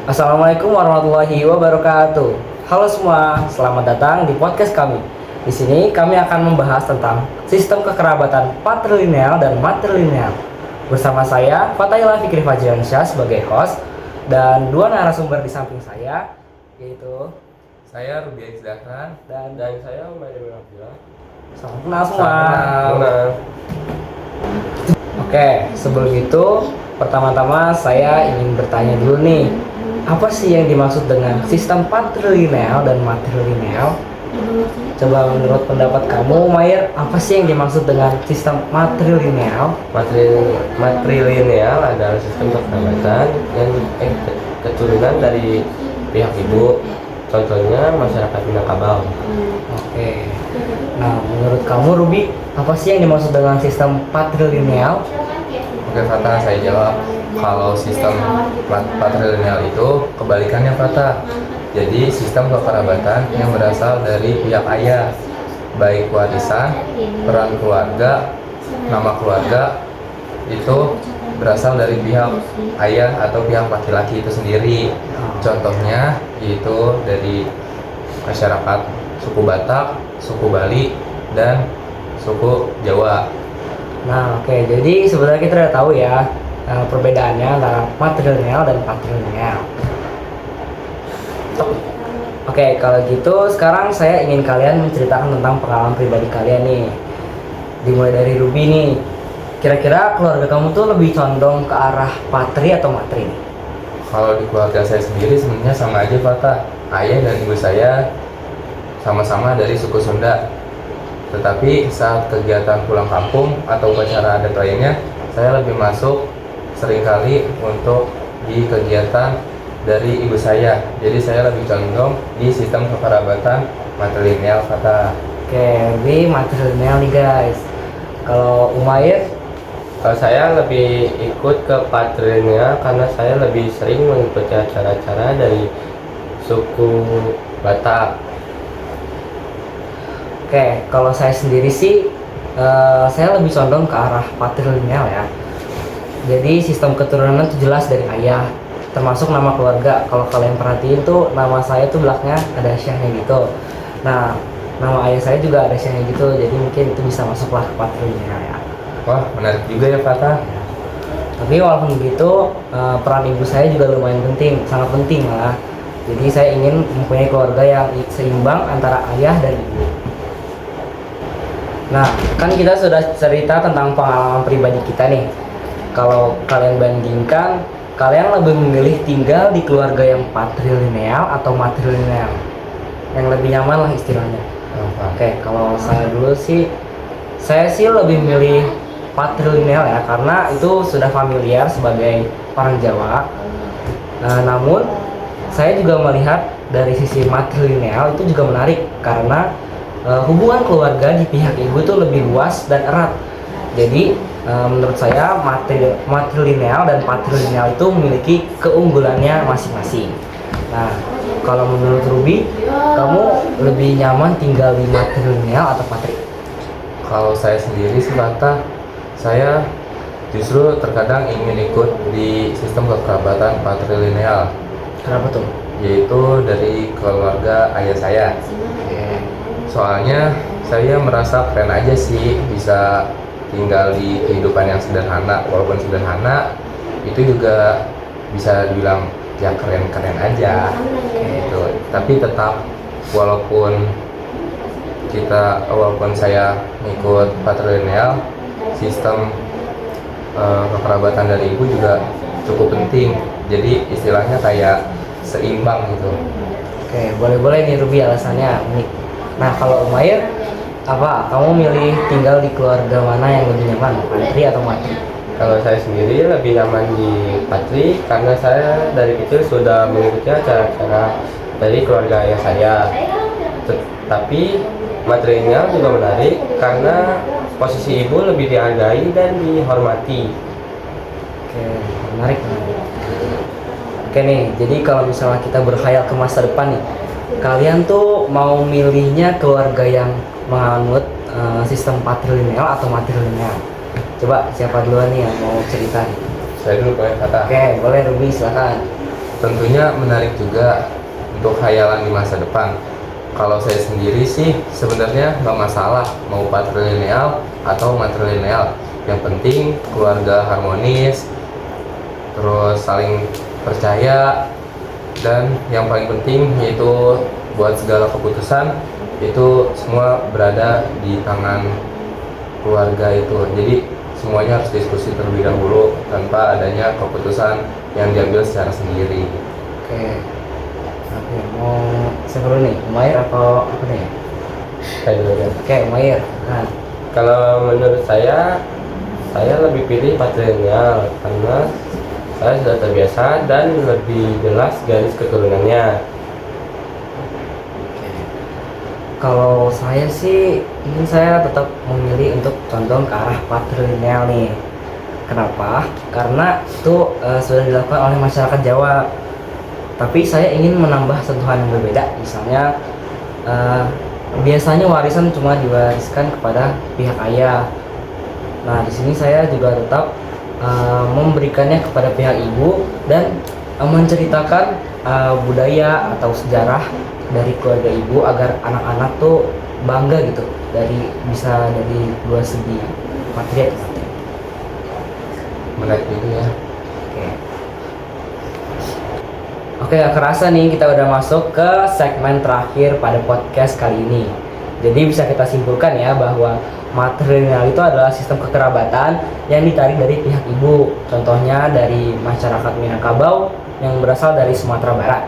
Assalamualaikum warahmatullahi wabarakatuh. Halo semua, selamat datang di podcast kami. Di sini kami akan membahas tentang sistem kekerabatan patrilineal dan matrilineal. Bersama saya, Fatayla Fikri Fajriansyah sebagai host dan dua narasumber di samping saya, yaitu saya Rubiah Zahran dan saya Umair bin Abdullah. salam kenal semua. Kenal. Oke, sebelum itu pertama-tama saya ingin bertanya dulu nih, apa sih yang dimaksud dengan sistem patrilineal dan matrilineal? Coba menurut pendapat kamu, Mayer, apa sih yang dimaksud dengan sistem matrilineal? Matrilineal adalah sistem kekerabatan yang keturunan dari pihak ibu. Contohnya masyarakat Minangkabau. Oke. Nah, menurut kamu, Ruby, apa sih yang dimaksud dengan sistem patrilineal? Oke, Fata, saya jawab. Kalau sistem patrilineal itu kebalikannya, Fata. Jadi sistem kekerabatan yang berasal dari pihak ayah, baik warisan, peran keluarga, nama keluarga itu berasal dari pihak ayah atau pihak laki-laki itu sendiri. Contohnya yaitu dari masyarakat suku Batak, suku Bali, dan suku Jawa. Nah, oke. Jadi sebenarnya kita udah tahu ya perbedaannya antara matrilineal dan patrilineal. Oke, kalau gitu sekarang saya ingin kalian menceritakan tentang pengalaman pribadi kalian nih. Dimulai dari Ruby nih. Kira-kira keluarga kamu tuh lebih condong ke arah patri atau matri nih? Kalau di keluarga saya sendiri sebenarnya sama aja, Fata. Ayah dan ibu saya sama-sama dari suku Sunda. Tetapi saat kegiatan pulang kampung atau upacara adat lainnya, saya lebih masuk seringkali untuk di kegiatan dari ibu saya. Jadi saya lebih condong di sistem kekerabatan matrilineal, Fata. Oke, ini matrilineal nih guys. Kalau Umair? Kalau saya lebih ikut ke patrilineal karena saya lebih sering mengikuti acara-acara dari suku Batak. Oke, kalau saya sendiri sih, saya lebih condong ke arah patrilineal ya. Jadi sistem keturunan itu jelas dari ayah, termasuk nama keluarga. Kalau kalian perhatiin tuh, nama saya tuh belakangnya ada syahnya gitu. Nah, nama ayah saya juga ada syahnya gitu, jadi mungkin itu bisa masuklah ke patrilineal ya. Wah, menarik juga ya, Fata. Tapi walaupun begitu, peran ibu saya juga lumayan penting, sangat penting lah. Jadi saya ingin mempunyai keluarga yang seimbang antara ayah dan ibu. Nah, kan kita sudah cerita tentang pengalaman pribadi kita nih. Kalau kalian bandingkan, kalian lebih memilih tinggal di keluarga yang patrilineal atau matrilineal? Yang lebih nyaman lah istilahnya. Oke, kalau saya dulu sih, saya sih lebih memilih patrilineal ya, karena itu sudah familiar sebagai orang Jawa. Namun, saya juga melihat dari sisi matrilineal itu juga menarik karena hubungan keluarga di pihak ibu itu lebih luas dan erat. Jadi menurut saya matrilineal dan patrilineal itu memiliki keunggulannya masing-masing. Nah, kalau menurut Ruby, kamu lebih nyaman tinggal di matrilineal atau patri? Kalau saya sendiri sih, Fata, saya justru terkadang ingin ikut di sistem kekerabatan patrilineal. Kenapa tuh? Yaitu dari keluarga ayah saya. Soalnya saya merasa keren aja sih bisa tinggal di kehidupan yang sederhana. Walaupun sederhana, itu juga bisa dibilang ya keren-keren aja gitu. Tapi tetap walaupun saya ngikut patrilineal, sistem kekerabatan dari ibu juga cukup penting. Jadi istilahnya kayak seimbang gitu. Oke, boleh-boleh nih Ruby alasannya unik. Nah, kalau Umair, apa? Kamu milih tinggal di keluarga mana yang lebih nyaman, patri atau matri? Kalau saya sendiri lebih nyaman di patri karena saya dari kecil sudah mengikuti acara-acara dari keluarga ayah saya. Tapi matrilineal juga menarik karena posisi ibu lebih dihargai dan dihormati. Oke, menarik. Oke nih, jadi kalau misalnya kita berkhayal ke masa depan nih, kalian tuh mau milihnya keluarga yang menganut sistem patrilineal atau matrilineal? Coba siapa duluan nih yang mau cerita nih? Saya dulu boleh kata. Oke, boleh Ruby, silakan. tentunya menarik juga untuk khayalan di masa depan. Kalau saya sendiri sih sebenarnya nggak masalah mau patrilineal atau matrilineal. Yang penting keluarga harmonis, terus saling percaya, dan yang paling penting yaitu buat segala keputusan itu semua berada di tangan keluarga itu. Jadi semuanya harus diskusi terlebih dahulu tanpa adanya keputusan yang diambil secara sendiri. Oke. Oke, mau siapa dulu nih? Umair atau apa nih? Saya dulu ya. Oke, Umair. Nah, Kalau menurut saya lebih pilih patrilineal karena saya sudah terbiasa dan lebih jelas garis keturunannya. kalau saya sih ini saya tetap memilih untuk condong ke arah patrilineal nih. Kenapa? Karena itu sudah dilakukan oleh masyarakat Jawa. Tapi saya ingin menambah sentuhan yang berbeda. Misalnya biasanya warisan cuma diwariskan kepada pihak ayah. Nah, di sini saya juga tetap memberikannya kepada pihak ibu dan menceritakan budaya atau sejarah dari keluarga ibu agar anak-anak tuh bangga gitu bisa dari dua segi materi. Menarik itu ya. Oke, gak kerasa nih kita udah masuk ke segmen terakhir pada podcast kali ini. Jadi bisa kita simpulkan ya bahwa matrilineal itu adalah sistem kekerabatan yang ditarik dari pihak ibu. Contohnya dari masyarakat Minangkabau yang berasal dari Sumatera Barat.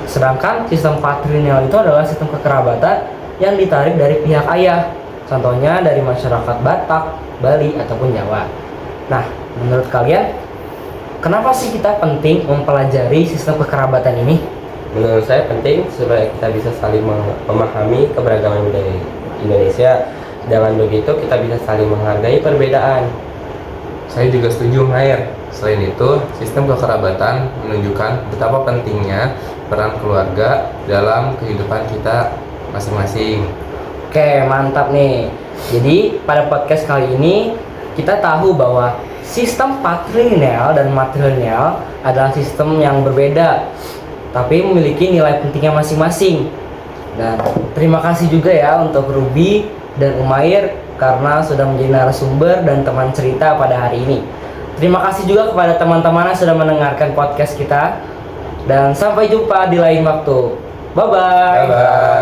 Sedangkan sistem patrilineal itu adalah sistem kekerabatan yang ditarik dari pihak ayah. Contohnya dari masyarakat Batak, Bali, ataupun Jawa. Nah, menurut kalian, kenapa sih kita penting mempelajari sistem kekerabatan ini? Menurut saya penting supaya kita bisa saling memahami keberagaman budaya Indonesia. Dengan begitu kita bisa saling menghargai perbedaan. Saya juga setuju, Mayer. Selain itu, sistem kekerabatan menunjukkan betapa pentingnya peran keluarga dalam kehidupan kita masing-masing. Oke, mantap nih. Jadi pada podcast kali ini kita tahu bahwa sistem patrilineal dan matrilineal adalah sistem yang berbeda, tapi memiliki nilai pentingnya masing-masing. Dan terima kasih juga ya untuk Ruby dan Umair karena sudah menjadi narasumber dan teman cerita pada hari ini. Terima kasih juga kepada teman-teman yang sudah mendengarkan podcast kita. Dan sampai jumpa di lain waktu. Bye-bye. Bye-bye.